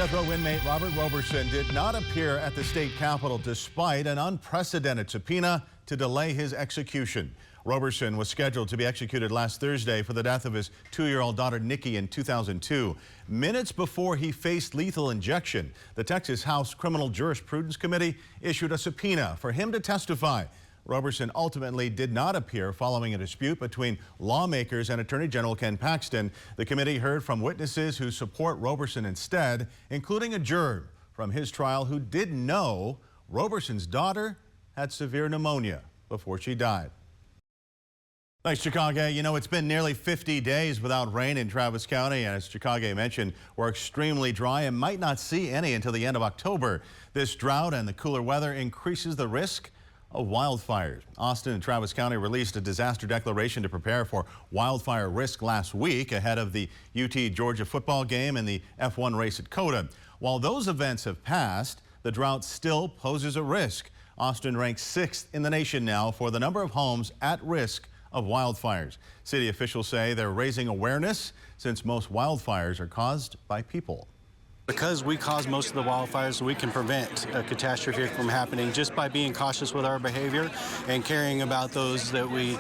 Death row inmate Robert Roberson did not appear at the state capitol despite an unprecedented subpoena to delay his execution. Roberson was scheduled to be executed last Thursday for the death of his 2-year-old daughter Nikki in 2002. Minutes before he faced lethal injection, the Texas House Criminal Jurisprudence Committee issued a subpoena for him to testify. Roberson ultimately did not appear following a dispute between lawmakers and Attorney General Ken Paxton. The committee heard from witnesses who support Roberson instead, including a juror from his trial who didn't know Roberson's daughter had severe pneumonia before she died. Thanks, Chicago. You know, it's been nearly 50 days without rain in Travis County, and as Chicago mentioned, we're extremely dry and might not see any until the end of October. This drought and the cooler weather increases the risk of wildfires. Austin and Travis County released a disaster declaration to prepare for wildfire risk last week ahead of the UT-Georgia football game and the F1 race at COTA. While those events have passed, the drought still poses a risk. Austin ranks 6th in the nation now for the number of homes at risk of wildfires. City officials say they're raising awareness since most wildfires are caused by people. Because we cause most of the wildfires, we can prevent a catastrophe from happening just by being cautious with our behavior and caring about those that we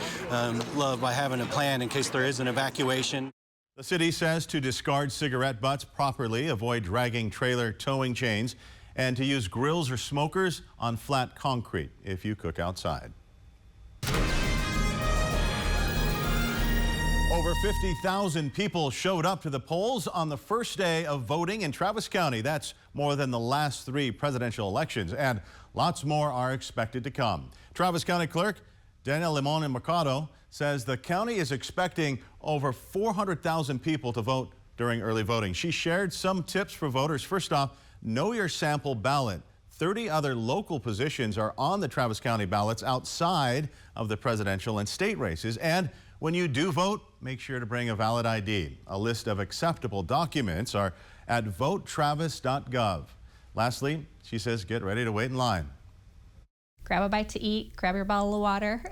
love by having a plan in case there is an evacuation. The city says to discard cigarette butts properly, avoid dragging trailer towing chains, and to use grills or smokers on flat concrete if you cook outside. Over 50,000 people showed up to the polls on the first day of voting in Travis County. That's more than the last 3 presidential elections, and lots more are expected to come. Travis County Clerk Daniel Limon Mercado says the county is expecting over 400,000 people to vote during early voting. She shared some tips for voters. First off, know your sample ballot. 30 other local positions are on the Travis County ballots outside of the presidential and state races. And when you do vote, make sure to bring a valid ID. A list of acceptable documents are at votetravis.gov. Lastly, she says get ready to wait in line. Grab a bite to eat, grab your bottle of water,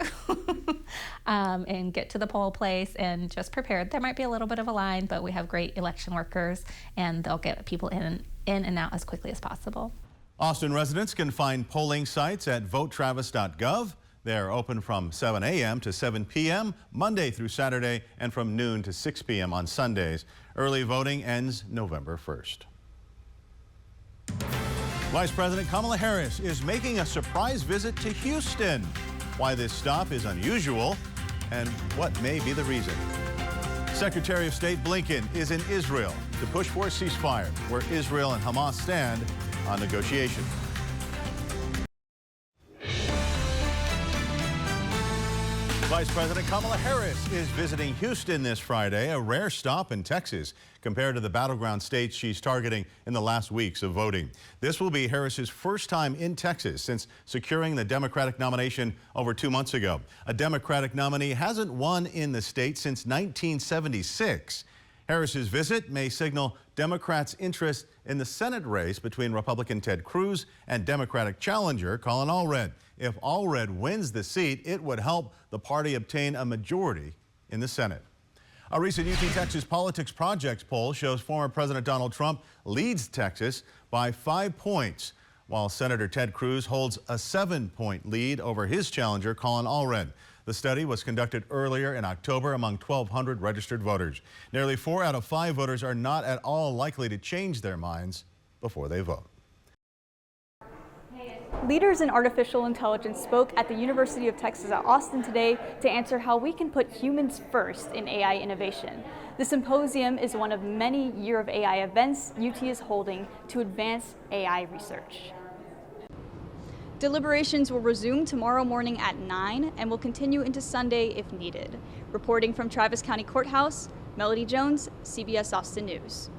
and get to the poll place and just prepare. There might be a little bit of a line, but we have great election workers, and they'll get people in and out as quickly as possible. Austin residents can find polling sites at votetravis.gov. They're open from 7 a.m. to 7 p.m. Monday through Saturday and from noon to 6 p.m. on Sundays. Early voting ends November 1st. Vice President Kamala Harris is making a surprise visit to Houston. Why this stop is unusual and what may be the reason. Secretary of State Blinken is in Israel to push for a ceasefire where Israel and Hamas stand on negotiations. Vice President Kamala Harris is visiting Houston this Friday, a rare stop in Texas compared to the battleground states she's targeting in the last weeks of voting. This will be Harris's first time in Texas since securing the Democratic nomination over 2 months ago. A Democratic nominee hasn't won in the state since 1976. Harris's visit may signal Democrats' interest in the Senate race between Republican Ted Cruz and Democratic challenger Colin Allred. If Allred wins the seat, it would help the party obtain a majority in the Senate. A recent UT Texas Politics Project poll shows former President Donald Trump leads Texas by 5 points, while Senator Ted Cruz holds a 7-point lead over his challenger Colin Allred. The study was conducted earlier in October among 1,200 registered voters. Nearly 4 out of 5 voters are not at all likely to change their minds before they vote. Leaders in artificial intelligence spoke at the University of Texas at Austin today to answer how we can put humans first in AI innovation. The symposium is one of many Year of AI events UT is holding to advance AI research. Deliberations will resume tomorrow morning at 9 and will continue into Sunday if needed. Reporting from Travis County Courthouse, Melody Jones, CBS Austin News.